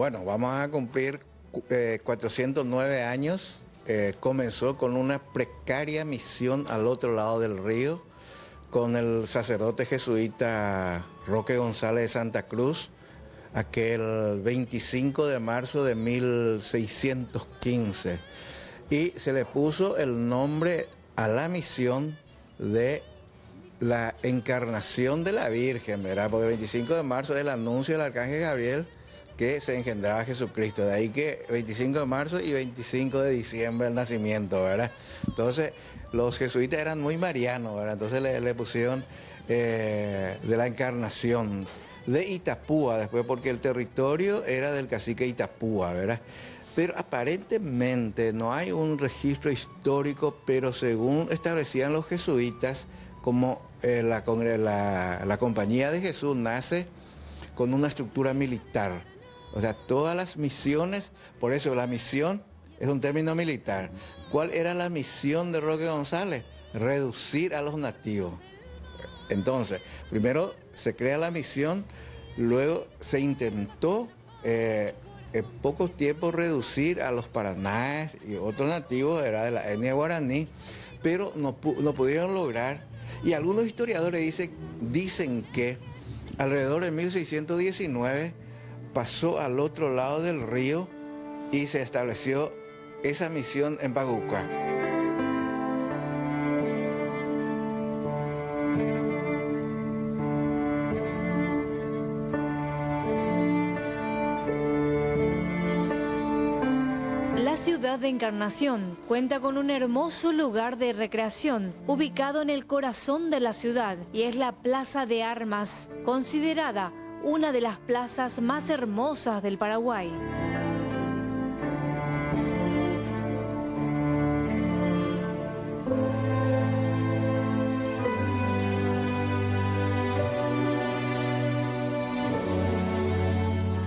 Bueno, vamos a cumplir 409 años. Comenzó con una precaria misión al otro lado del río, con el sacerdote jesuita Roque González de Santa Cruz, aquel 25 de marzo de 1615. Y se le puso el nombre a la misión de la encarnación de la Virgen, ¿verdad? Porque el 25 de marzo es el anuncio del arcángel Gabriel que se engendraba Jesucristo. De ahí que 25 de marzo y 25 de diciembre el nacimiento, ¿verdad? Entonces, los jesuitas eran muy marianos, ¿verdad? Entonces le pusieron de la encarnación de Itapúa después, porque el territorio era del cacique Itapúa, ¿verdad? Pero aparentemente no hay un registro histórico, pero según establecían los jesuitas, como la Compañía de Jesús nace con una estructura militar. O sea, todas las misiones, por eso la misión es un término militar. ¿Cuál era la misión de Roque González? Reducir a los nativos. Entonces, primero se crea la misión, luego se intentó en poco tiempo reducir a los paranaes y otros nativos, era de la etnia guaraní, pero no pudieron lograr. Y algunos historiadores dicen que alrededor de 1619 pasó al otro lado del río y se estableció esa misión en Paguca. La ciudad de Encarnación cuenta con un hermoso lugar de recreación ubicado en el corazón de la ciudad y es la Plaza de Armas, considerada una de las plazas más hermosas del Paraguay.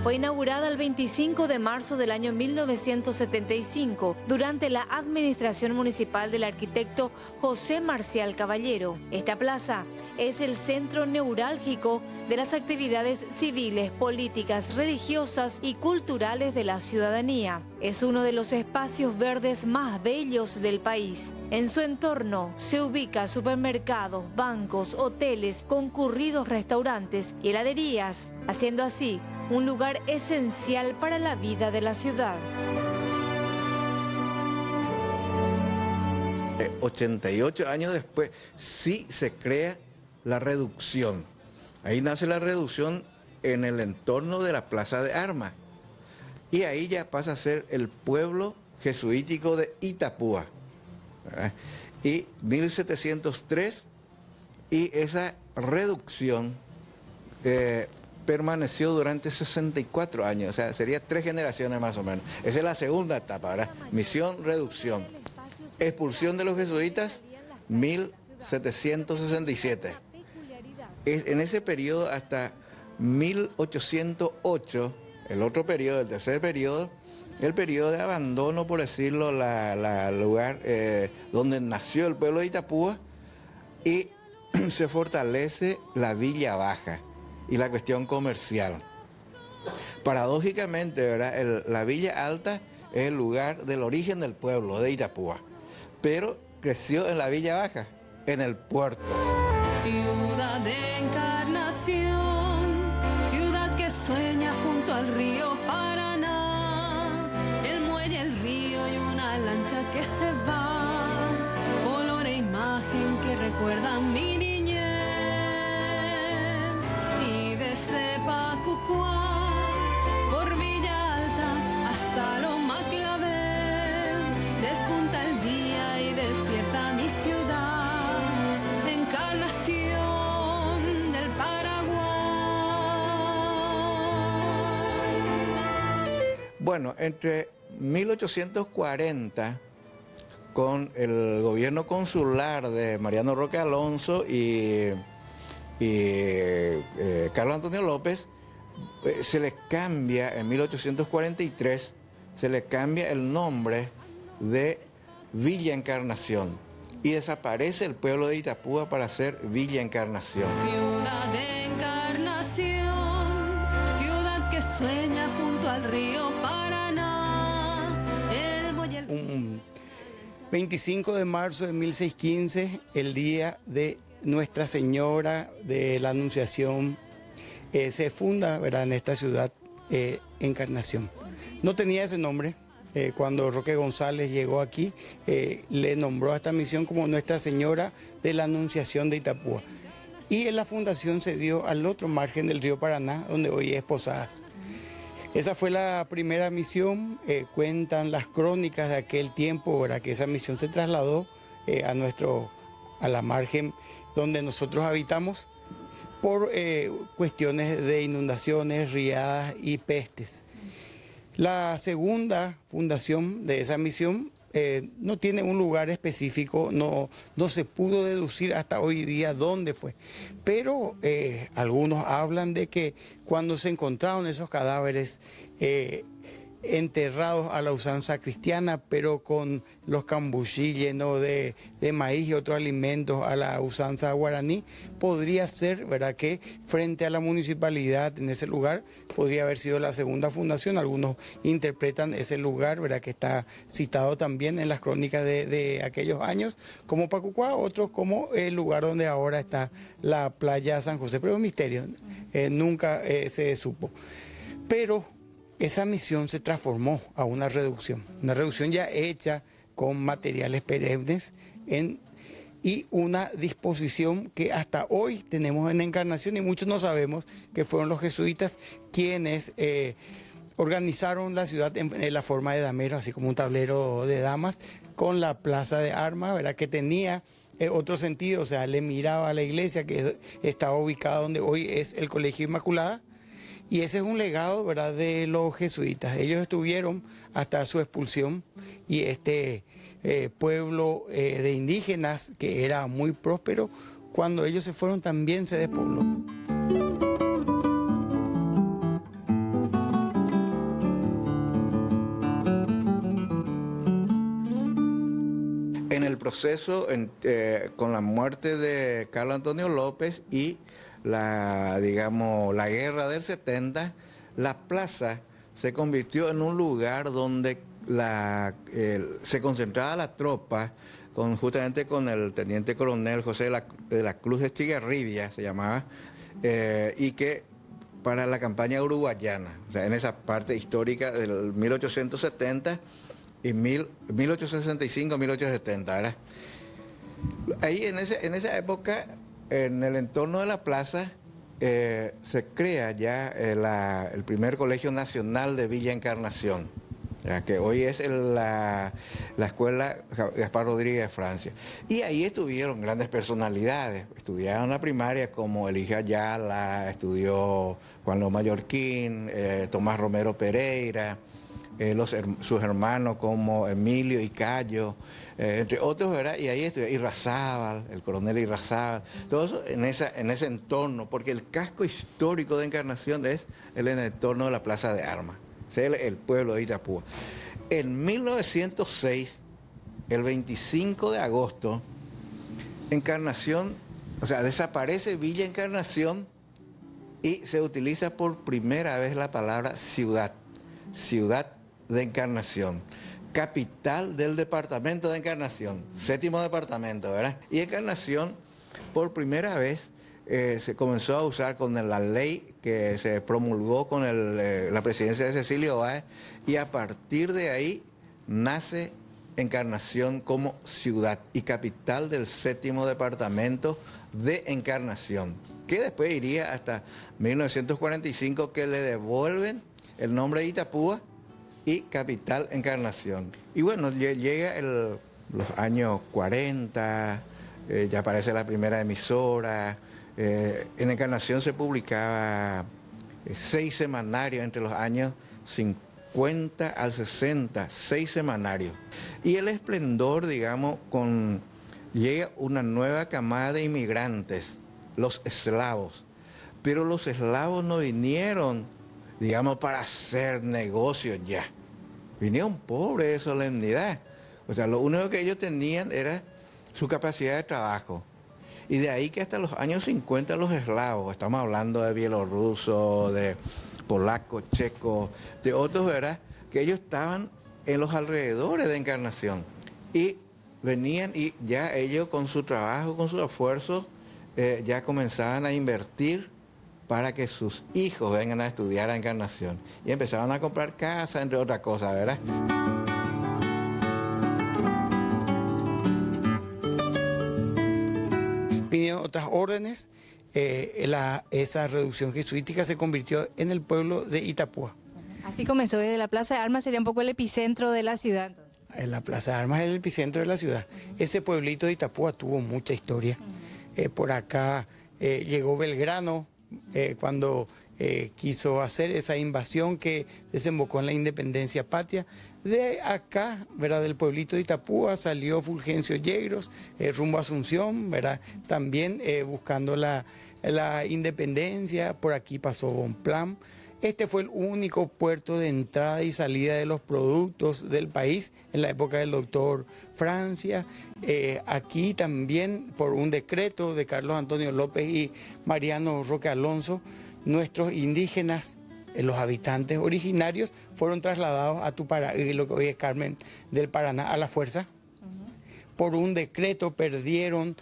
Fue inaugurada el 25 de marzo del año 1975 durante la administración municipal del arquitecto José Marcial Caballero. Esta plaza es el centro neurálgico de las actividades civiles, políticas, religiosas y culturales de la ciudadanía. Es uno de los espacios verdes más bellos del país. En su entorno se ubican supermercados, bancos, hoteles, concurridos restaurantes y heladerías, haciendo así un lugar esencial para la vida de la ciudad. 88 años después sí se crea la reducción. Ahí nace la reducción en el entorno de la Plaza de Armas. Y ahí ya pasa a ser el pueblo jesuítico de Itapúa, ¿verdad? Y 1703, y esa reducción permaneció durante 64 años, o sea, sería 3 generaciones más o menos. Esa es la segunda etapa, ¿verdad? Misión, reducción. Expulsión de los jesuitas, 1767. En ese periodo hasta 1808, el otro periodo, el tercer periodo, el periodo de abandono, por decirlo, el lugar donde nació el pueblo de Itapúa, y se fortalece la Villa Baja y la cuestión comercial. Paradójicamente, ¿verdad? La Villa Alta es el lugar del origen del pueblo de Itapúa, pero creció en la Villa Baja, en el puerto. Ciudad de Encarnación, ciudad que sueña junto al río Paraná, el muelle, el río y una lancha que se va, olor e imagen que recuerdan mi niñez. Y desde Pacucua, por Villa Alta hasta Loma Clavel, despunta el día y despierta mi ciudad. Encarnación del Paraguay. Bueno, entre 1840, con el gobierno consular de Mariano Roque Alonso y Carlos Antonio López, se les cambia, en 1843, se le cambia el nombre de Villa Encarnación. Y desaparece el pueblo de Itapúa para ser Villa Encarnación. Ciudad de Encarnación, ciudad que sueña junto al río Paraná. El buey, el... Un 25 de marzo de 1615, el día de Nuestra Señora de la Anunciación, se funda, ¿verdad?, en esta ciudad Encarnación. No tenía ese nombre. Cuando Roque González llegó aquí, le nombró a esta misión como Nuestra Señora de la Anunciación de Itapúa. Y en la fundación se dio al otro margen del río Paraná, donde hoy es Posadas. Esa fue la primera misión. Cuentan las crónicas de aquel tiempo, ¿verdad?, que esa misión se trasladó a la margen donde nosotros habitamos por cuestiones de inundaciones, riadas y pestes. La segunda fundación de esa misión no tiene un lugar específico, no se pudo deducir hasta hoy día dónde fue. Pero algunos hablan de que cuando se encontraron esos cadáveres enterrados a la usanza cristiana, pero con los cambuchí llenos de maíz y otros alimentos a la usanza guaraní, podría ser, ¿verdad?, que frente a la municipalidad en ese lugar podría haber sido la segunda fundación. Algunos interpretan ese lugar, ¿verdad?, que está citado también en las crónicas de aquellos años como Pacucua, otros como el lugar donde ahora está la playa San José, pero es un misterio, nunca se supo. Pero esa misión se transformó a una reducción ya hecha con materiales perennes y una disposición que hasta hoy tenemos en Encarnación, y muchos no sabemos que fueron los jesuitas quienes organizaron la ciudad en la forma de damero, así como un tablero de damas, con la plaza de armas, ¿verdad?, que tenía otro sentido, o sea, le miraba a la iglesia que estaba ubicada donde hoy es el Colegio Inmaculada. Y ese es un legado, ¿verdad?, de los jesuitas. Ellos estuvieron hasta su expulsión, y este pueblo de indígenas, que era muy próspero, cuando ellos se fueron también se despobló. En el proceso, con la muerte de Carlos Antonio López y la guerra del 70, la plaza se convirtió en un lugar donde se concentraba la tropa, justamente con el teniente coronel José de la Cruz de Estigarribia, se llamaba, y que para la campaña uruguayana, o sea, en esa parte histórica del 1870 y 1865-1870, ¿verdad? Ahí en esa época, en el entorno de la plaza, se crea ya el primer Colegio Nacional de Villa Encarnación, ya que hoy es la Escuela Gaspar Rodríguez de Francia. Y ahí estuvieron grandes personalidades. Estudiaron la primaria como Elige Ayala, estudió Juan Lo Mallorquín, Tomás Romero Pereira, sus hermanos como Emilio y Cayo, entre otros, ¿verdad? Y ahí estudió Irrazábal, el coronel Irrazábal, todo eso en ese entorno, porque el casco histórico de Encarnación es el entorno de la Plaza de Armas, es el pueblo de Itapúa. En 1906, el 25 de agosto, Encarnación, o sea, desaparece Villa Encarnación y se utiliza por primera vez la palabra ciudad de Encarnación, capital del departamento de Encarnación, séptimo departamento, ¿verdad? Y Encarnación, por primera vez, se comenzó a usar con la ley que se promulgó con la presidencia de Cecilio Báez, y a partir de ahí nace Encarnación como ciudad y capital del séptimo departamento de Encarnación, que después iría hasta 1945, que le devuelven el nombre de Itapúa y capital Encarnación. Y bueno, llega los años 40, ya aparece la primera emisora. En Encarnación se publicaba 6 semanarios entre los años 50 al 60, 6 semanarios. Y el esplendor, digamos, llega una nueva camada de inmigrantes, los eslavos. Pero los eslavos no vinieron, digamos, para hacer negocios ya. Vinieron pobres de solemnidad. O sea, lo único que ellos tenían era su capacidad de trabajo. Y de ahí que hasta los años 50 los eslavos, estamos hablando de bielorrusos, de polacos, checos, de otros, ¿verdad? Que ellos estaban en los alrededores de Encarnación y venían y ya ellos con su trabajo, con su esfuerzo, ya comenzaban a invertir para que sus hijos vengan a estudiar a Encarnación. Y empezaron a comprar casas, entre otras cosas, ¿verdad? Vinieron otras órdenes, esa reducción jesuítica se convirtió en el pueblo de Itapúa. Así comenzó desde la Plaza de Armas, sería un poco el epicentro de la ciudad. En la Plaza de Armas es el epicentro de la ciudad. Ese pueblito de Itapúa tuvo mucha historia. Por acá llegó Belgrano cuando quiso hacer esa invasión que desembocó en la independencia patria. De acá, ¿verdad? Del pueblito de Itapúa salió Fulgencio Yegros rumbo a Asunción, ¿verdad? También buscando la independencia. Por aquí pasó Bonpland. Este fue el único puerto de entrada y salida de los productos del país en la época del doctor Francia. Aquí también, por un decreto de Carlos Antonio López y Mariano Roque Alonso, nuestros indígenas, los habitantes originarios, fueron trasladados a Tuparaqui, lo que hoy es Carmen del Paraná, a la fuerza. Por un decreto perdieron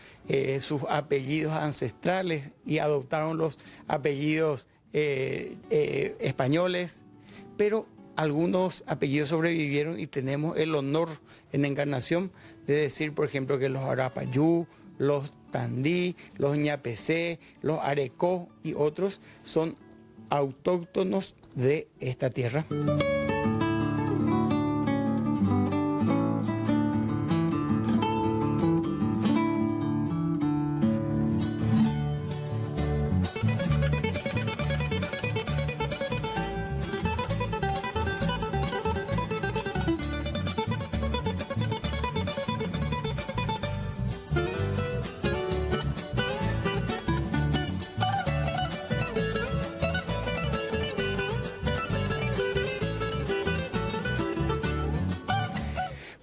sus apellidos ancestrales y adoptaron los apellidos españoles, pero algunos apellidos sobrevivieron y tenemos el honor en Encarnación de decir, por ejemplo, que los Arapayú, los Tandí, los Ñapecé, los Arecó y otros son autóctonos de esta tierra.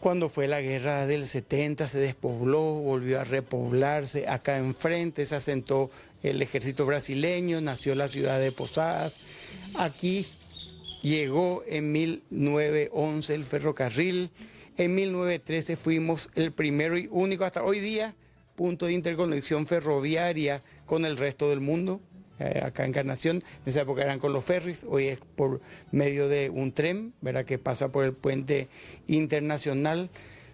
Cuando fue la guerra del 70 se despobló, volvió a repoblarse. Acá enfrente se asentó el ejército brasileño, nació la ciudad de Posadas. Aquí llegó en 1911 el ferrocarril. En 1913 fuimos el primero y único hasta hoy día punto de interconexión ferroviaria con el resto del mundo. Acá en Encarnación, en esa época eran con los ferries, hoy es por medio de un tren, ¿verdad? Que pasa por el puente internacional.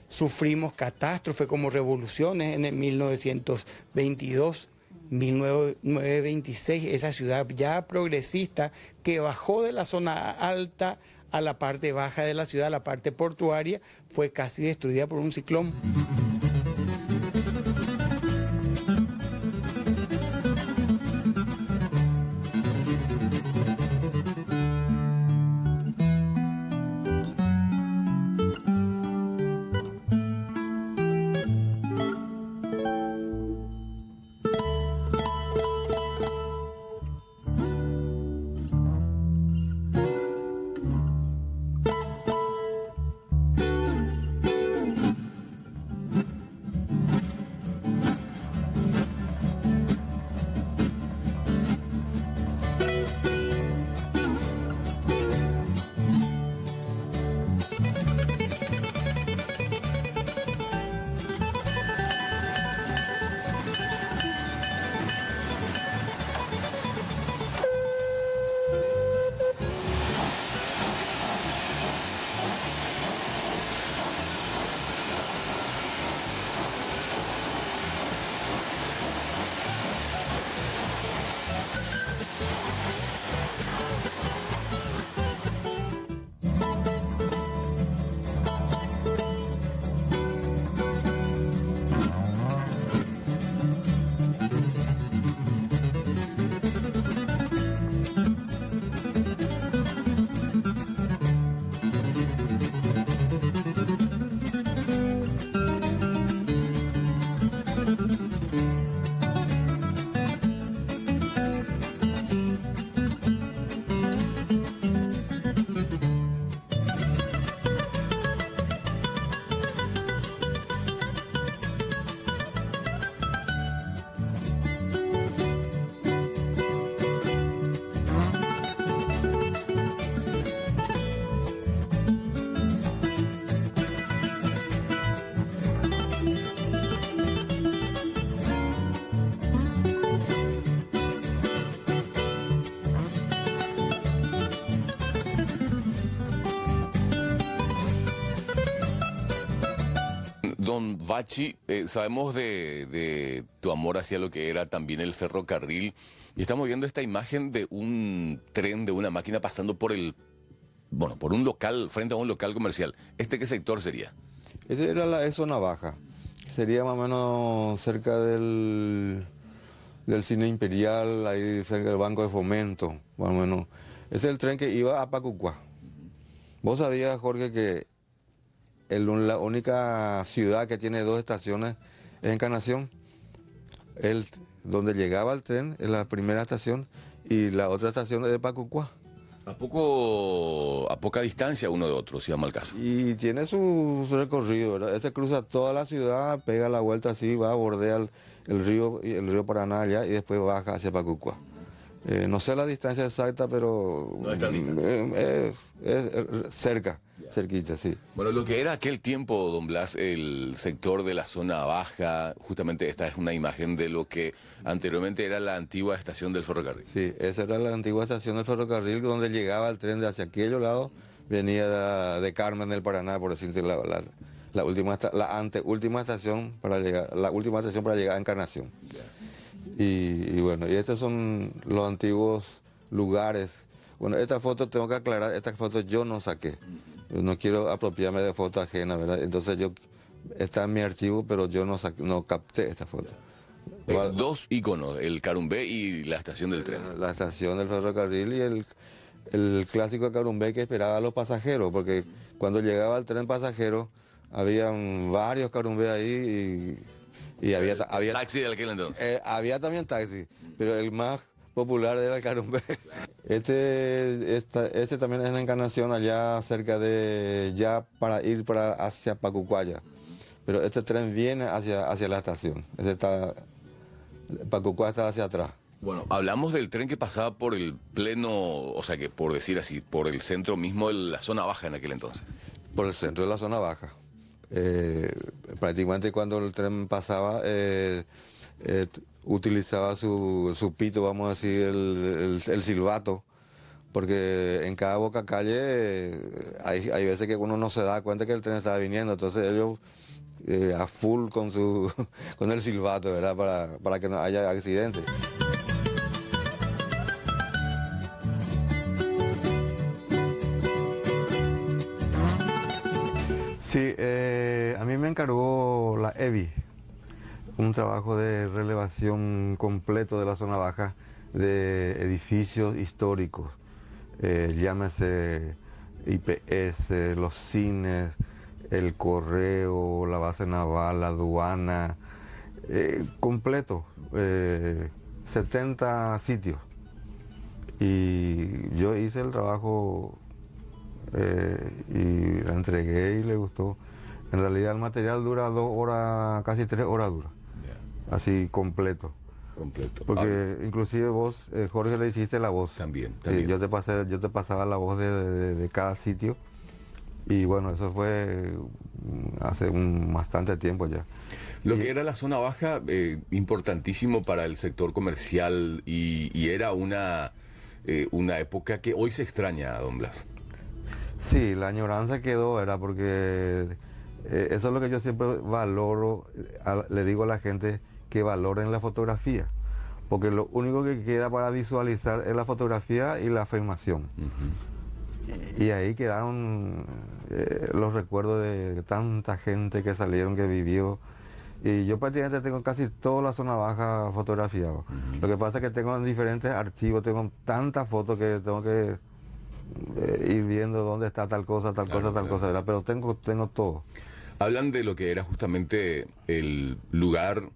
Sufrimos catástrofes como revoluciones en el 1922, 1926, esa ciudad ya progresista que bajó de la zona alta a la parte baja de la ciudad, la parte portuaria, fue casi destruida por un ciclón. Bachi, sabemos de tu amor hacia lo que era también el ferrocarril y estamos viendo esta imagen de un tren, de una máquina pasando por por un local, frente a un local comercial. ¿Qué sector sería? Esta era la zona baja. Sería más o menos cerca del Cine Imperial, ahí cerca del Banco de Fomento, más o menos. Este es el tren que iba a Pacucua. ¿Vos sabías, Jorge, que la única ciudad que tiene 2 estaciones es Encarnación? Donde llegaba el tren es la primera estación y la otra estación es de Pacucua. A poca distancia uno de otro, si llama el caso. Y tiene su recorrido, ¿verdad? Este cruza toda la ciudad, pega la vuelta así, va, bordea el río Paraná allá y después baja hacia Pacucua. No sé la distancia exacta, pero no es tan es cerca, cerquita, sí. Bueno, lo que era aquel tiempo, don Blas, el sector de la zona baja, justamente esta es una imagen de lo que anteriormente era la antigua estación del ferrocarril. Sí, esa era la antigua estación del ferrocarril donde llegaba el tren de hacia aquello lado, venía de Carmen del Paraná, por decirte, la anteúltima estación para llegar, la última estación para llegar a Encarnación. Y bueno, y estos son los antiguos lugares. Bueno, esta foto tengo que aclarar, esta foto yo no saqué. Yo no quiero apropiarme de foto ajena, ¿verdad? Entonces está en mi archivo, pero yo no capté esta foto. 2 íconos, el Carumbé y la estación del tren. La estación del ferrocarril y el clásico Carumbé que esperaba a los pasajeros, porque cuando llegaba el tren pasajero, habían varios Carumbé ahí y había taxi de aquel entonces. Había también taxi, pero el más popular era el Carumbé. Este también es en Encarnación, allá cerca de, ya para ir hacia Pacucuaya. Pero este tren viene hacia la estación. Pacucua está hacia atrás. Bueno, hablamos del tren que pasaba por el pleno, o sea que por decir así, por el centro mismo de la zona baja en aquel entonces. Por el centro de la zona baja. Prácticamente cuando el tren pasaba, utilizaba su pito, vamos a decir, el silbato, porque en cada boca calle hay veces que uno no se da cuenta que el tren estaba viniendo, entonces ellos a full con el silbato, ¿verdad? Para que no haya accidentes. Sí, a mí me encargó la EVI, un trabajo de relevación completo de la zona baja de edificios históricos, llámese IPS, los cines, el correo, la base naval, la aduana, completo, 70 sitios. Y yo hice el trabajo y la entregué y le gustó. En realidad el material dura 2 horas, casi 3 horas dura, así completo. Porque inclusive vos, Jorge, le hiciste la voz. También. Yo te pasaba la voz de cada sitio. Y bueno, eso fue hace bastante tiempo ya. Lo que era la zona baja, importantísimo para el sector comercial y era una época que hoy se extraña, don Blas. Sí, la añoranza quedó, ¿verdad? Porque eso es lo que yo siempre valoro, le digo a la gente que valoren la fotografía, porque lo único que queda para visualizar es la fotografía y la filmación. Y ahí quedaron los recuerdos de tanta gente que salieron, que vivió. Y yo prácticamente tengo casi toda la zona baja fotografiada. Lo que pasa es que tengo en diferentes archivos, tengo tantas fotos que tengo que ir viendo dónde está tal cosa, ¿verdad? Pero tengo todo. Hablan de lo que era justamente el lugar,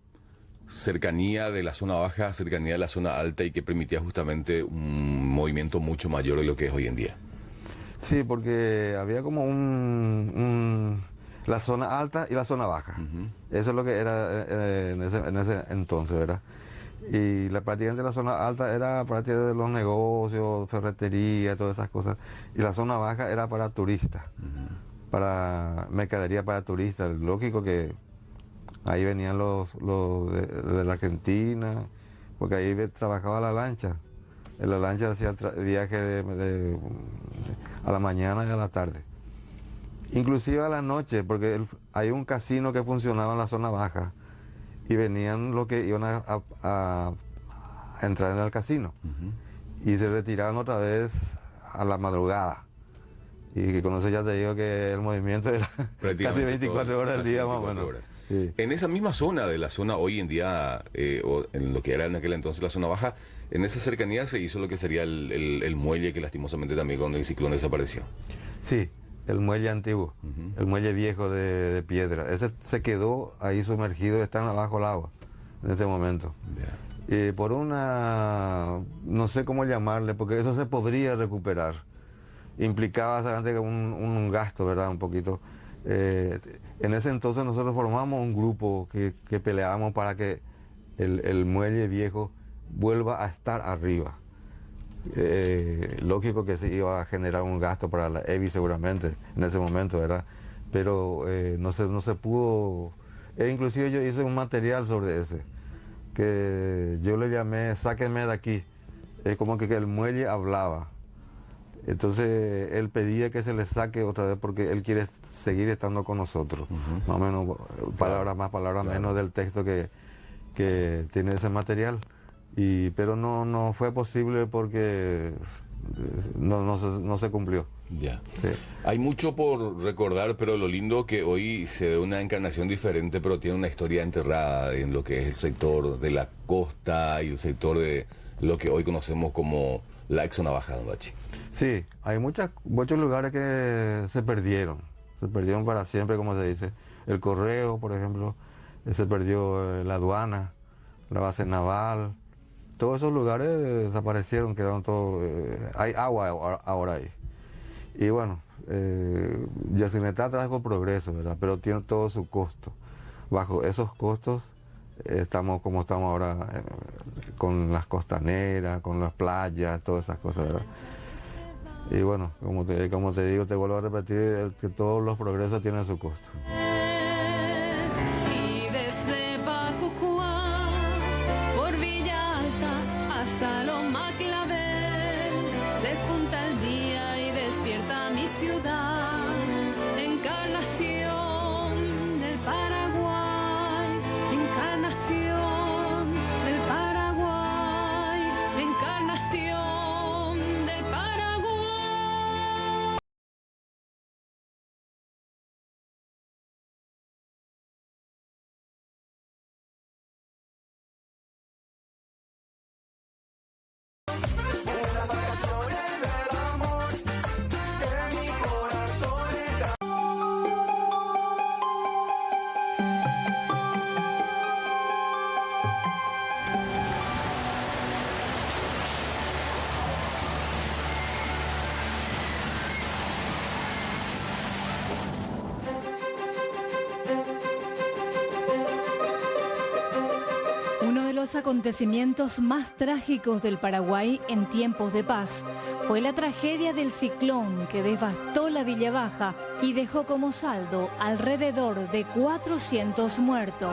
cercanía de la zona baja, cercanía de la zona alta y que permitía justamente un movimiento mucho mayor de lo que es hoy en día. Sí, porque había como la zona alta y la zona baja. Eso es lo que era en ese entonces, ¿verdad? Y prácticamente la zona alta era prácticamente de los negocios, ferretería, todas esas cosas. Y la zona baja era para turistas, para mercadería para turistas. Lógico que ahí venían los de la Argentina, porque ahí trabajaba la lancha. En la lancha hacía viaje a la mañana y a la tarde. Inclusive a la noche, porque hay un casino que funcionaba en la zona baja y venían los que iban a entrar en el casino y se retiraban otra vez a la madrugada. Y con eso ya te digo que el movimiento era casi 24 horas al día más o menos. Sí. En esa misma zona de la zona hoy en día, o en lo que era en aquel entonces la zona baja, en esa cercanía se hizo lo que sería el muelle que lastimosamente también con el ciclón desapareció. Sí, el muelle antiguo, el muelle viejo de piedra. Ese se quedó ahí sumergido, está abajo el agua en ese momento. Por una, no sé cómo llamarle, porque eso se podría recuperar. Implicaba bastante un gasto, ¿verdad? Un poquito. En ese entonces nosotros formamos un grupo que peleábamos para que el muelle viejo vuelva a estar arriba. Lógico que se iba a generar un gasto para la EBI seguramente en ese momento, ¿verdad? Pero no se pudo. Inclusive yo hice un material sobre ese, que yo le llamé "Sáquenme de aquí". Es como que el muelle hablaba. Entonces él pedía que se le saque otra vez porque él quiere seguir estando con nosotros. Más o menos, palabras más, palabras menos del texto que tiene ese material. Pero no fue posible porque no se cumplió. Ya. Sí. Hay mucho por recordar, pero lo lindo que hoy se ve una encarnación diferente, pero tiene una historia enterrada en lo que es el sector de la costa y el sector de lo que hoy conocemos como la ex zona baja, don Bachi. Sí, hay muchos lugares que se perdieron para siempre, como se dice. El correo, por ejemplo, se perdió la aduana, la base naval. Todos esos lugares desaparecieron, quedaron todos. Hay agua ahora ahí. Y bueno, Yacyretá trajo progreso, ¿verdad? Pero tiene todo su costo. Bajo esos costos estamos como estamos ahora, con las costaneras, con las playas, todas esas cosas, ¿verdad? Y bueno, como te digo, te vuelvo a repetir, que todos los progresos tienen su costo. Y desde Pacucua, por Villa Alta hasta Loma Clavel, despunta el día y despierta mi ciudad. Encarnación del Paraguay, encarnación del Paraguay, encarnación del Paraguay. Uno de los acontecimientos más trágicos del Paraguay en tiempos de paz fue la tragedia del ciclón que devastó la Villa Baja y dejó como saldo alrededor de 400 muertos.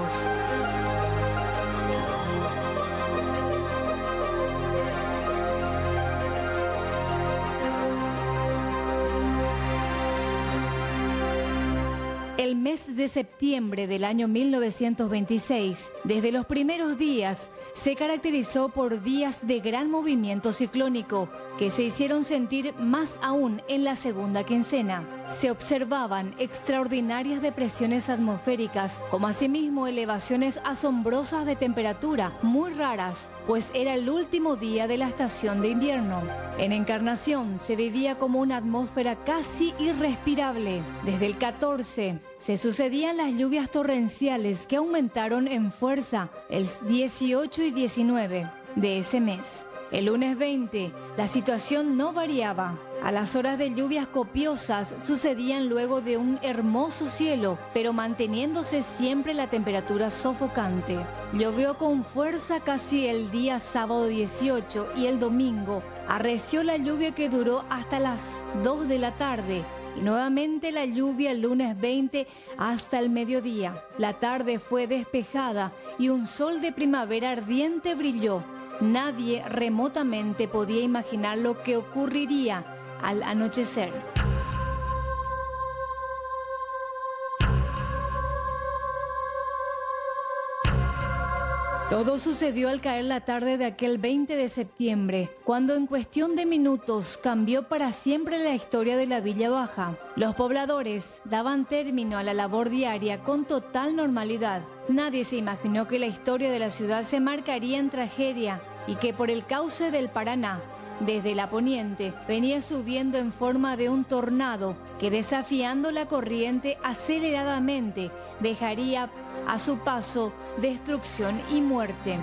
El mes de septiembre del año 1926, desde los primeros días, se caracterizó por días de gran movimiento ciclónico, que se hicieron sentir más aún en la segunda quincena. Se observaban extraordinarias depresiones atmosféricas, como asimismo elevaciones asombrosas de temperatura, muy raras, pues era el último día de la estación de invierno. En Encarnación se vivía como una atmósfera casi irrespirable. Desde el 14 se sucedían las lluvias torrenciales que aumentaron en fuerza el 18 y 19 de ese mes. El lunes 20, la situación no variaba. A las horas de lluvias copiosas sucedían luego de un hermoso cielo, pero manteniéndose siempre la temperatura sofocante. Llovió con fuerza casi el día sábado 18 y el domingo arreció la lluvia que duró hasta las 2 de la tarde. Y nuevamente la lluvia el lunes 20 hasta el mediodía. La tarde fue despejada y un sol de primavera ardiente brilló. Nadie remotamente podía imaginar lo que ocurriría al anochecer. Todo sucedió al caer la tarde de aquel 20 de septiembre, cuando en cuestión de minutos cambió para siempre la historia de la Villa Baja. Los pobladores daban término a la labor diaria con total normalidad. Nadie se imaginó que la historia de la ciudad se marcaría en tragedia y que por el cauce del Paraná, desde la poniente, venía subiendo en forma de un tornado que, desafiando la corriente aceleradamente, dejaría a su paso destrucción y muerte.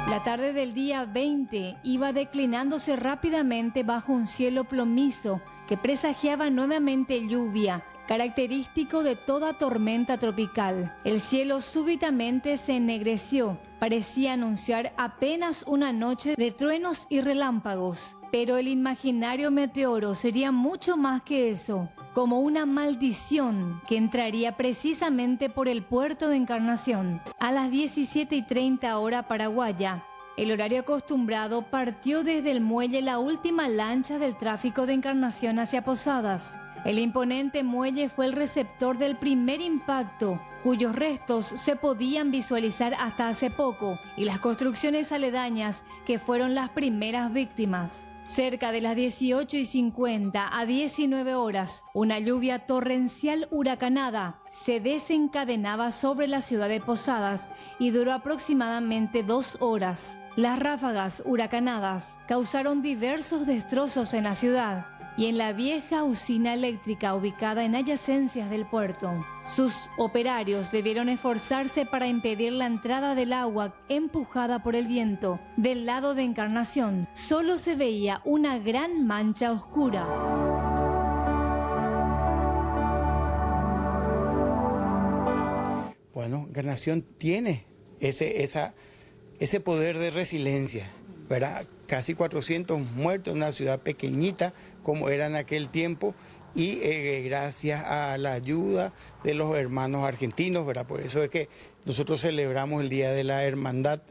La tarde del día 20 iba declinándose rápidamente bajo un cielo plomizo que presagiaba nuevamente lluvia, característico de toda tormenta tropical. El cielo súbitamente se ennegreció, parecía anunciar apenas una noche de truenos y relámpagos. Pero el imaginario meteoro sería mucho más que eso, como una maldición que entraría precisamente por el puerto de Encarnación. A las 17:30 hora paraguaya, el horario acostumbrado, partió desde el muelle la última lancha del tráfico de Encarnación hacia Posadas. El imponente muelle fue el receptor del primer impacto, cuyos restos se podían visualizar hasta hace poco, y las construcciones aledañas que fueron las primeras víctimas. Cerca de las 18:50 a 19 horas, una lluvia torrencial huracanada se desencadenaba sobre la ciudad de Posadas y duró aproximadamente 2 horas. Las ráfagas huracanadas causaron diversos destrozos en la ciudad y en la vieja usina eléctrica ubicada en adyacencias del puerto. Sus operarios debieron esforzarse para impedir la entrada del agua empujada por el viento. Del lado de Encarnación solo se veía una gran mancha oscura. Bueno, Encarnación tiene ese poder de resiliencia, ¿verdad? Casi 400 muertos en una ciudad pequeñita como era en aquel tiempo, y gracias a la ayuda de los hermanos argentinos, ¿verdad? Por eso es que nosotros celebramos el Día de la Hermandad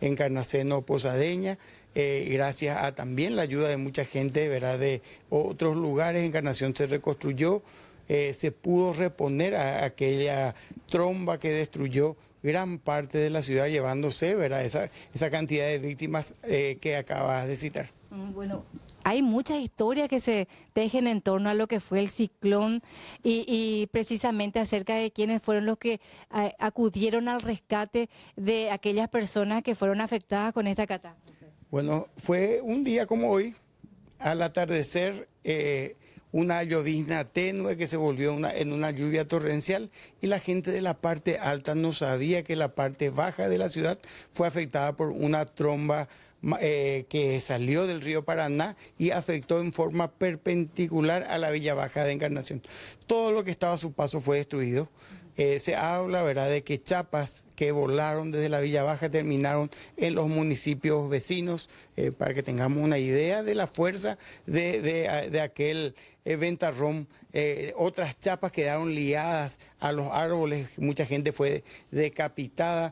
encarnaceno-posadeña, gracias a también la ayuda de mucha gente, ¿verdad? De otros lugares. Encarnación se reconstruyó, se pudo reponer a aquella tromba que destruyó gran parte de la ciudad, llevándose, ¿verdad?, esa cantidad de víctimas que acabas de citar. Bueno, hay muchas historias que se tejen en torno a lo que fue el ciclón y precisamente acerca de quiénes fueron los que acudieron al rescate de aquellas personas que fueron afectadas con esta catástrofe. Bueno, fue un día como hoy, al atardecer, una llovizna tenue que se volvió en una lluvia torrencial, y la gente de la parte alta no sabía que la parte baja de la ciudad fue afectada por una tromba que salió del río Paraná y afectó en forma perpendicular a la Villa Baja de Encarnación. Todo lo que estaba a su paso fue destruido. Se habla, ¿verdad?, de que chapas que volaron desde la Villa Baja terminaron en los municipios vecinos, para que tengamos una idea de la fuerza de aquel ventarrón. Otras chapas quedaron liadas a los árboles, mucha gente fue decapitada,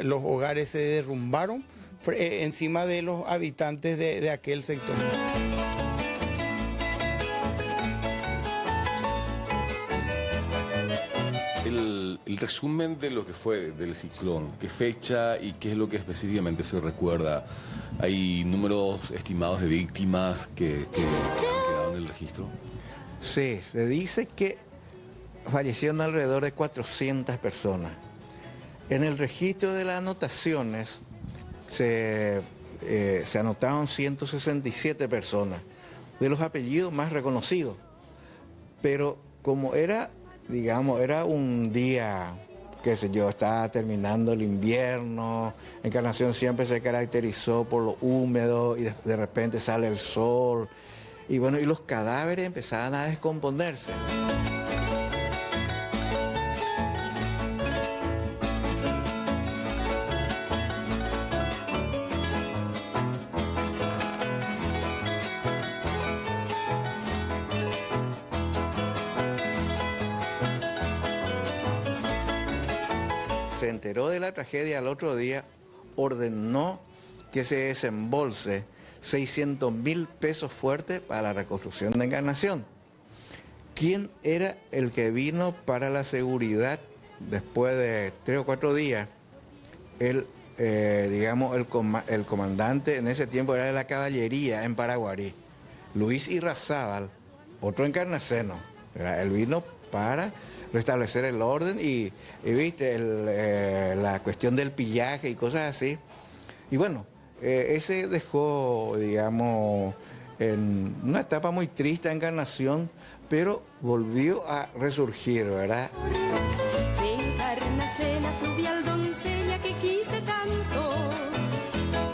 los hogares se derrumbaron encima de los habitantes de aquel sector. El resumen de lo que fue del ciclón, qué fecha y qué es lo que específicamente se recuerda. ¿Hay números estimados de víctimas que han quedado en el registro? Sí, se dice que fallecieron alrededor de 400 personas. En el registro de las anotaciones se anotaron 167 personas, de los apellidos más reconocidos. Pero como era, digamos, era un día, qué sé yo, estaba terminando el invierno, Encarnación siempre se caracterizó por lo húmedo y de repente sale el sol, y bueno, y los cadáveres empezaban a descomponerse. Se enteró de la tragedia al otro día, ordenó que se desembolse 600.000 pesos fuertes para la reconstrucción de Encarnación. ¿Quién era el que vino para la seguridad después de 3 o 4 días? El comandante en ese tiempo era de la caballería en Paraguarí, Luis Irrazábal, otro encarnaceno. Él vino para restablecer el orden y viste, la cuestión del pillaje y cosas así. Y bueno, ese dejó, digamos, en una etapa muy triste a Encarnación, pero volvió a resurgir, ¿verdad? Encarnación, la fluvial doncella que quise tanto,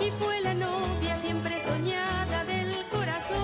y fue la novia siempre soñada del corazón.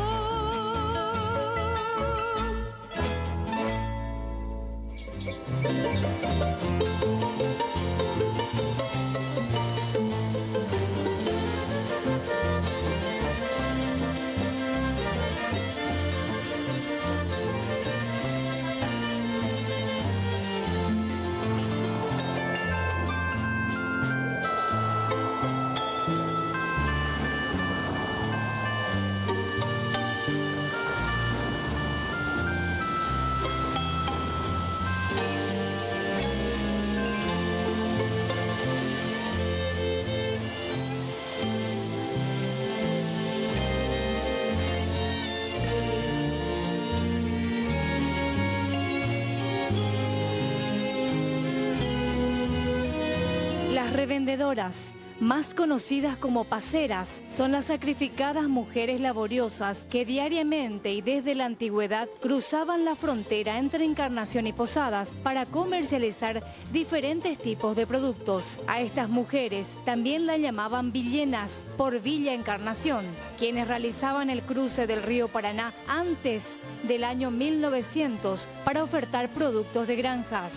Las revendedoras, más conocidas como paceras, son las sacrificadas mujeres laboriosas que diariamente y desde la antigüedad cruzaban la frontera entre Encarnación y Posadas para comercializar diferentes tipos de productos. A estas mujeres también la llamaban villenas por Villa Encarnación, quienes realizaban el cruce del río Paraná antes del año 1900 para ofertar productos de granjas.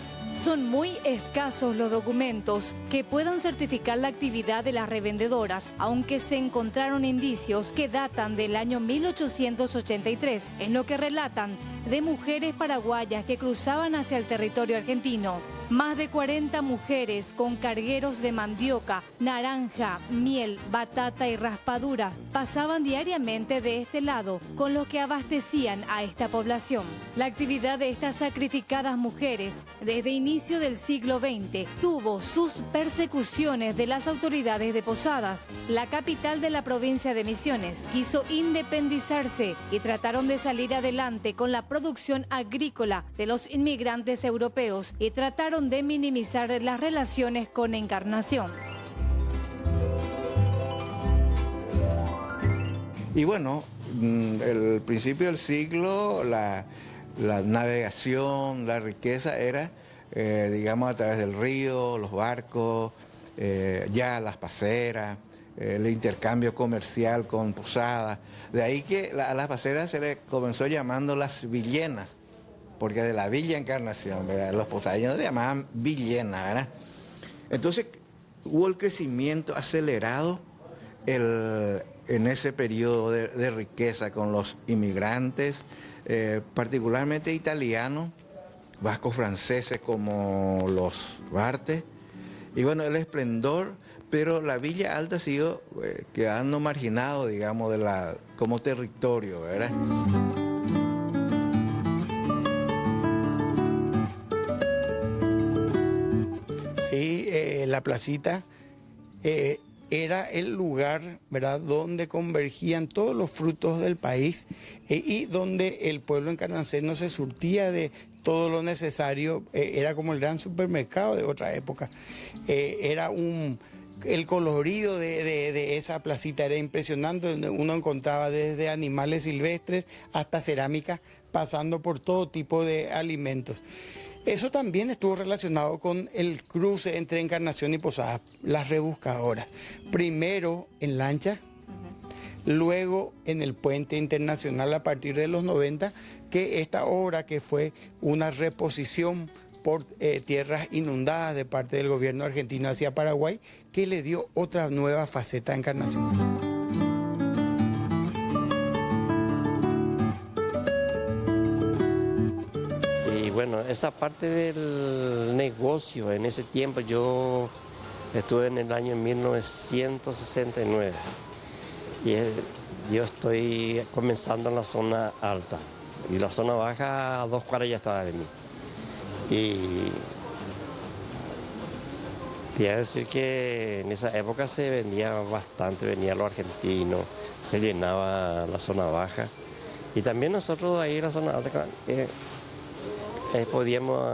Son muy escasos los documentos que puedan certificar la actividad de las revendedoras, aunque se encontraron indicios que datan del año 1883, en lo que relatan de mujeres paraguayas que cruzaban hacia el territorio argentino. Más de 40 mujeres con cargueros de mandioca, naranja, miel, batata y raspadura pasaban diariamente de este lado, con lo que abastecían a esta población. La actividad de estas sacrificadas mujeres desde inicio del siglo XX tuvo sus persecuciones de las autoridades de Posadas. La capital de la provincia de Misiones quiso independizarse y trataron de salir adelante con la producción agrícola de los inmigrantes europeos y trataron de minimizar las relaciones con Encarnación. Y bueno, el principio del siglo, la navegación, la riqueza era, digamos, a través del río, los barcos, ya las paceras, el intercambio comercial con Posadas. De ahí que a las paceras se le comenzó llamando las villenas, porque de la Villa Encarnación, ¿verdad? Los posadeños le llamaban villena, ¿verdad? Entonces hubo el crecimiento acelerado en ese periodo de riqueza con los inmigrantes, particularmente italianos, vascos franceses como los Bartes, y bueno, el esplendor, pero la Villa Alta siguió quedando marginado, digamos, como territorio, ¿verdad? Sí, la placita era el lugar, ¿verdad?, donde convergían todos los frutos del país y donde el pueblo encarnaceno se surtía de todo lo necesario. Era como el gran supermercado de otra época. El colorido de esa placita era impresionante. Uno encontraba desde animales silvestres hasta cerámica, pasando por todo tipo de alimentos. Eso también estuvo relacionado con el cruce entre Encarnación y Posadas, las rebuscadoras. Primero en lancha, luego en el puente internacional a partir de los 90, que esta obra, que fue una reposición por tierras inundadas de parte del gobierno argentino hacia Paraguay, que le dio otra nueva faceta a Encarnación. Y bueno, esa parte del negocio en ese tiempo yo Estuve en el año 1969 y yo estoy comenzando en la zona alta y la zona baja a 2 cuadras ya estaba de mí. Y quería decir que en esa época se vendía bastante, venía lo argentino, se llenaba la zona baja y también nosotros ahí en la zona alta podíamos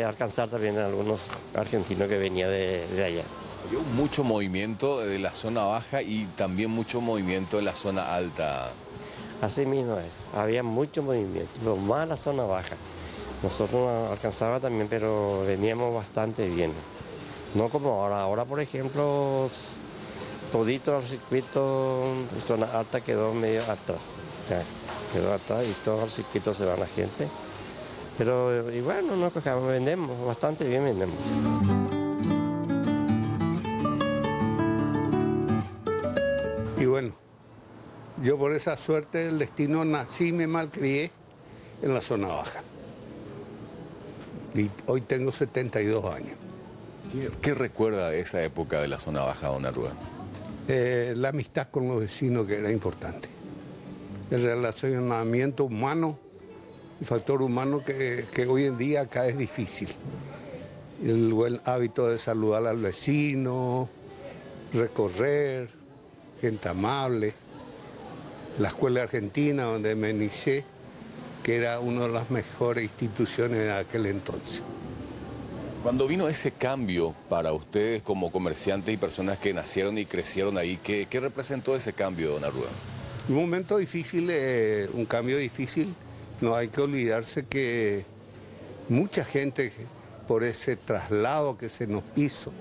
alcanzar también a algunos argentinos que venían de allá. Había mucho movimiento de la zona baja y también mucho movimiento en la zona alta. Así mismo es, había mucho movimiento, pero más la zona baja. Nosotros nos alcanzaba también, pero veníamos bastante bien. No como ahora. Ahora, por ejemplo, todito el circuito de zona alta quedó medio atrás. Ya, quedó atrás y todo el circuito se va la gente. Pero y bueno, no quejamos, vendemos, bastante bien vendemos. Y bueno, yo por esa suerte del destino nací y me malcrié en la zona baja. Y hoy tengo 72 años. ¿Qué recuerda de esa época de la zona baja, don Arruga? La amistad con los vecinos, que era importante. El relacionamiento humano, el factor humano que hoy en día acá es difícil. El buen hábito de saludar al vecino, recorrer, gente amable. La escuela argentina donde me inicié, que era una de las mejores instituciones de aquel entonces. Cuando vino ese cambio para ustedes como comerciantes y personas que nacieron y crecieron ahí, ¿qué representó ese cambio, don Arruga? Un momento difícil, un cambio difícil. No hay que olvidarse que mucha gente por ese traslado que se nos hizo,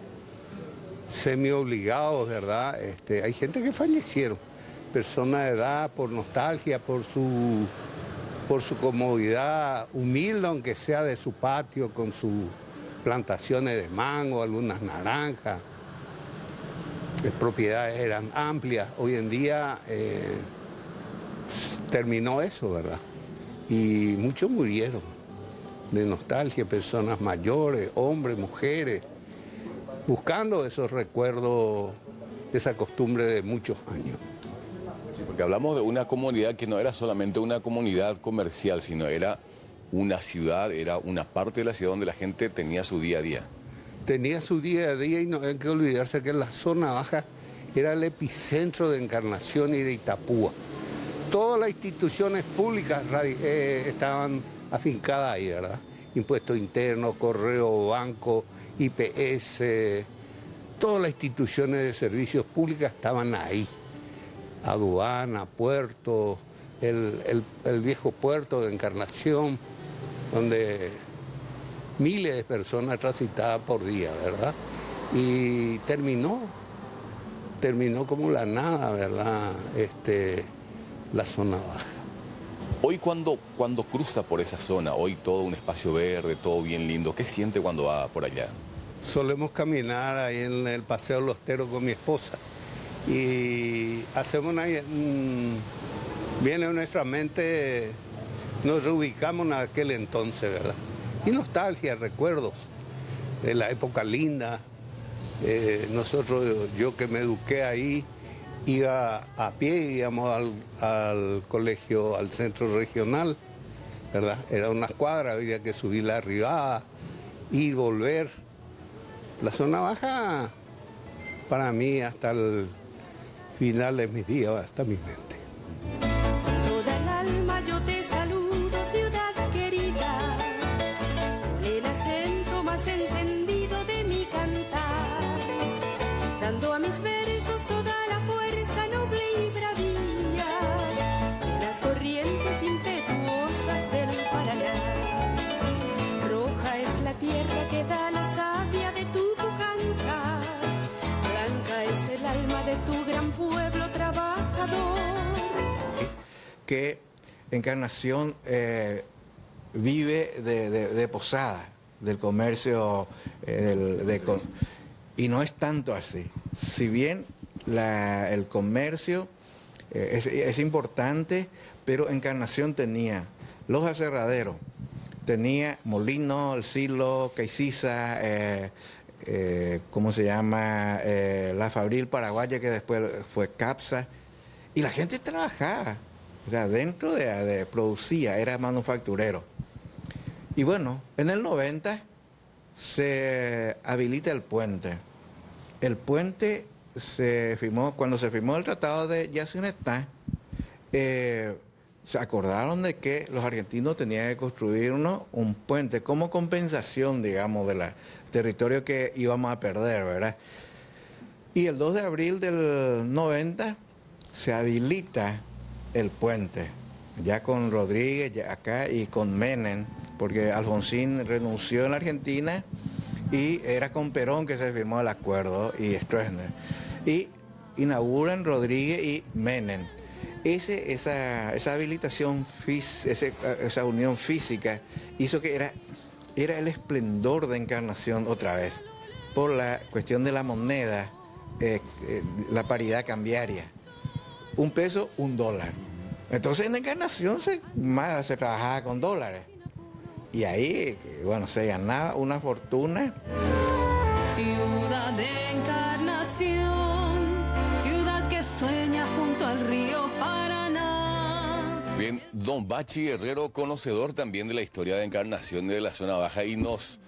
semi-obligados, ¿verdad? Hay gente que fallecieron, personas de edad, por nostalgia, por su comodidad humilde, aunque sea de su patio, con sus plantaciones de mango, algunas naranjas. Las propiedades eran amplias. Hoy en día terminó eso, ¿verdad? Y muchos murieron de nostalgia, personas mayores, hombres, mujeres, buscando esos recuerdos, esa costumbre de muchos años. Sí, porque hablamos de una comunidad que no era solamente una comunidad comercial, sino era una ciudad, era una parte de la ciudad donde la gente tenía su día a día. Tenía su día a día y no hay que olvidarse que la zona baja era el epicentro de Encarnación y de Itapúa. Todas las instituciones públicas estaban afincadas ahí, ¿verdad? Impuesto Interno, Correo, Banco, IPS, todas las instituciones de servicios públicos estaban ahí. Aduana, puerto, el viejo puerto de Encarnación, donde miles de personas transitaban por día, ¿verdad? Y terminó como la nada, ¿verdad? La zona baja. Hoy cuando cruza por esa zona, hoy todo un espacio verde, todo bien lindo, ¿qué siente cuando va por allá? Solemos caminar ahí en el Paseo Lostero con mi esposa y hacemos viene a nuestra mente, nos reubicamos en aquel entonces, ¿verdad? Y nostalgia, recuerdos de la época linda. Yo que me eduqué ahí, iba a pie, íbamos al colegio, al centro regional, ¿verdad? Era unas cuadras, había que subir la arribada y volver. La zona baja, para mí, hasta el final de mis días, hasta mi mente. Toda el alma yo te saludo, ciudad querida, con el acento más encendido de mi cantar, dando a mis versos toda la fuerza noble y bravía de las corrientes impetuosas del Paraná. Roja es la tierra que da la savia de tu pujanza, blanca es el alma de tu gran pueblo trabajador. Que Encarnación vive de posada, del comercio, y no es tanto así. Si bien el comercio es importante, pero Encarnación tenía los aserraderos, tenía Molino, El Silo, Caiciza, ¿cómo se llama? La Fabril Paraguaya, que después fue CAPSA, y la gente trabajaba, o sea, dentro de producía, era manufacturero. Y bueno, en el 90 se habilita el puente. El puente se firmó, cuando se firmó el Tratado de Yacyretá, se acordaron de que los argentinos tenían que construir un puente como compensación, digamos, del territorio que íbamos a perder, ¿verdad? Y el 2 de abril del 90 se habilita el puente, ya con Rodríguez ya acá y con Menem, porque Alfonsín renunció en la Argentina y era con Perón que se firmó el acuerdo y Stroessner. Y inauguran Rodríguez y Menem. Esa habilitación, esa unión física hizo que era el esplendor de Encarnación otra vez, por la cuestión de la moneda, la paridad cambiaria. $1, $1. Entonces en Encarnación se trabajaba con dólares. Y ahí, bueno, se ganaba una fortuna. Ciudad de Encarnación, ciudad que sueña junto al río Paraná. Bien, don Bachi Herrero, conocedor también de la historia de Encarnación de la zona baja, y nos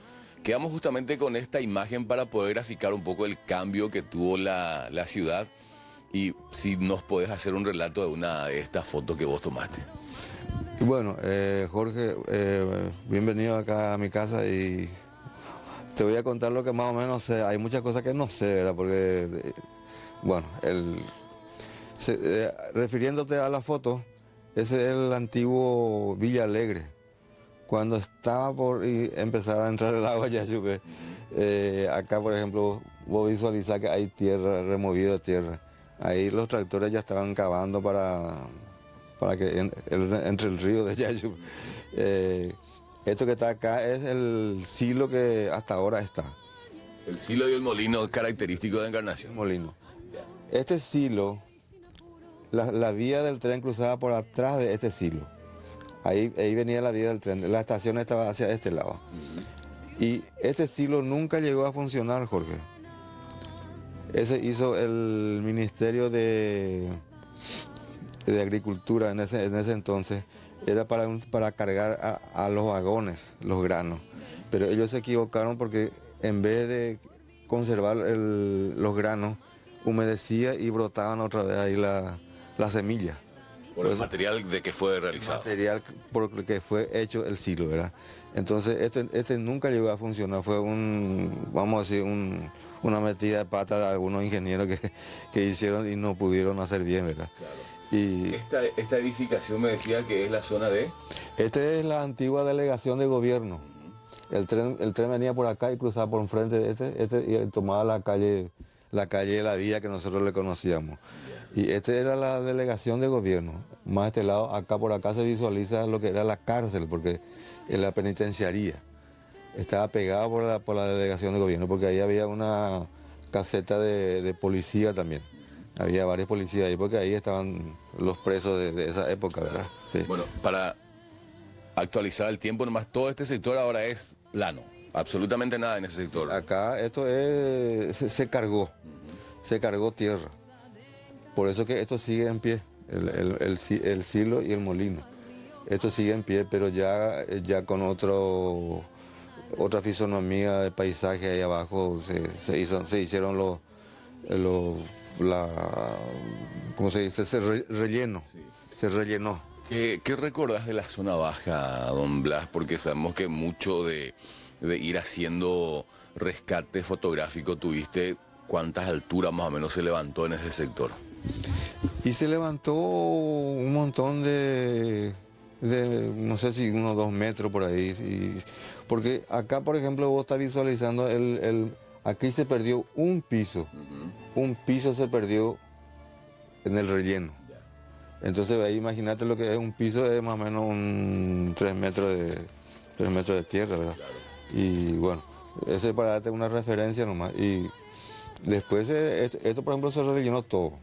quedamos justamente con esta imagen para poder graficar un poco el cambio que tuvo la ciudad, y si nos podés hacer un relato de una de estas fotos que vos tomaste. Bueno, Jorge, bienvenido acá a mi casa y te voy a contar lo que más o menos sé. Hay muchas cosas que no sé, ¿verdad? Porque, bueno, refiriéndote a la foto, ese es el antiguo Villa Alegre. Cuando estaba por empezar a entrar el agua ya llueve. Acá, por ejemplo, vos visualizás que hay tierra, removido de tierra. Ahí los tractores ya estaban cavando para que entre el río de Yayub. Esto que está acá es el silo que hasta ahora está. El silo y el molino característico de Encarnación. El molino. Este silo, la vía del tren cruzaba por atrás de este silo. Ahí venía la vía del tren. La estación estaba hacia este lado. Y este silo nunca llegó a funcionar, Jorge. Ese hizo el Ministerio de Agricultura en ese entonces. Era para cargar a los vagones los granos. Pero ellos se equivocaron porque en vez de conservar los granos, humedecía y brotaban otra vez ahí la semilla. Por el material de que fue realizado. Material por el que fue hecho el silo, ¿verdad? Entonces este nunca llegó a funcionar. Fue vamos a decir, una metida de pata de algunos ingenieros que hicieron y no pudieron hacer bien, ¿verdad? Claro. Y esta edificación me decía que es la zona de... Esta es la antigua delegación de gobierno. El tren venía por acá y cruzaba por enfrente de y tomaba la calle de la vía que nosotros le conocíamos. Y esta era la delegación de gobierno. Más este lado, acá por acá se visualiza lo que era la cárcel, porque es la penitenciaría. Estaba pegada por la delegación de gobierno, porque ahí había una caseta de policía también. Había varios policías ahí, porque ahí estaban los presos de esa época, ¿verdad? Sí. Bueno, para actualizar el tiempo, nomás todo este sector ahora es plano. Absolutamente nada en ese sector. Acá esto se cargó tierra. Por eso que esto sigue en pie, el silo y el molino. Esto sigue en pie, pero ya con otra fisonomía de paisaje ahí abajo se hicieron ¿cómo se dice? Relleno. Sí. Se rellenó. ¿Qué recordás de la zona baja, don Blas? Porque sabemos que mucho de ir haciendo rescate fotográfico tuviste. ¿Cuántas alturas más o menos se levantó en ese sector? Y se levantó un montón de no sé si unos 2 metros por ahí. Porque acá, por ejemplo, vos estás visualizando, aquí se perdió un piso. Un piso se perdió en el relleno. Entonces ahí imagínate lo que es un piso, es más o menos 3 metros de tierra, ¿verdad? Y bueno, ese es para darte una referencia nomás. Y después esto por ejemplo se rellenó todo.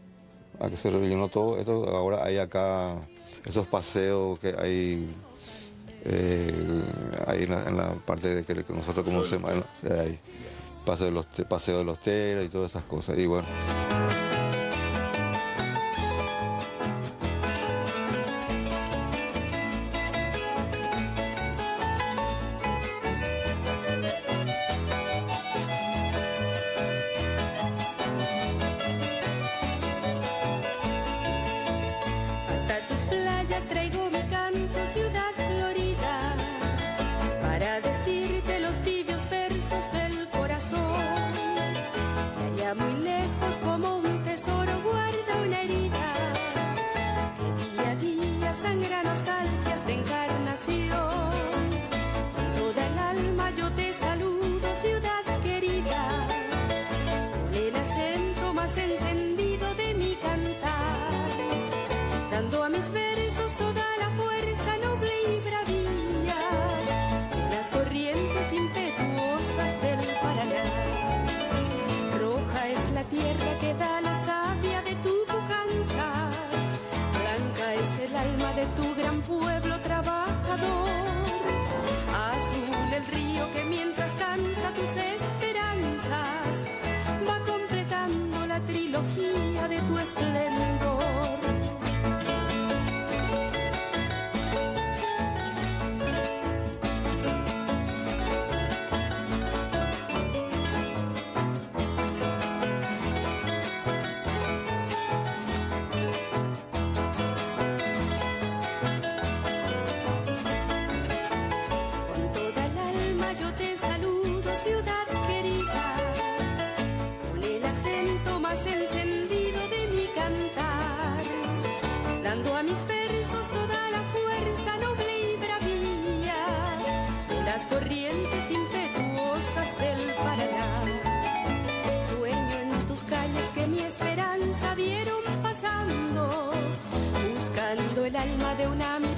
Aquí se rellenó todo. Esto ahora hay acá esos paseos que hay ahí en la parte de que nosotros conocemos ahí. paseo de los teros y todas esas cosas. Y bueno. Dando a mis versos toda la fuerza noble y bravía de las corrientes impetuosas del Paraná. Roja es la tierra que da la savia de tu pujanza, blanca es el alma de tu gran pueblo trabajador, azul el río que mientras canta tus esperanzas va completando la trilogía de tu esplendor. Dando a mis versos toda la fuerza noble y bravía de las corrientes impetuosas del Paraná. Sueño en tus calles que mi esperanza vieron pasando, buscando el alma de una mirada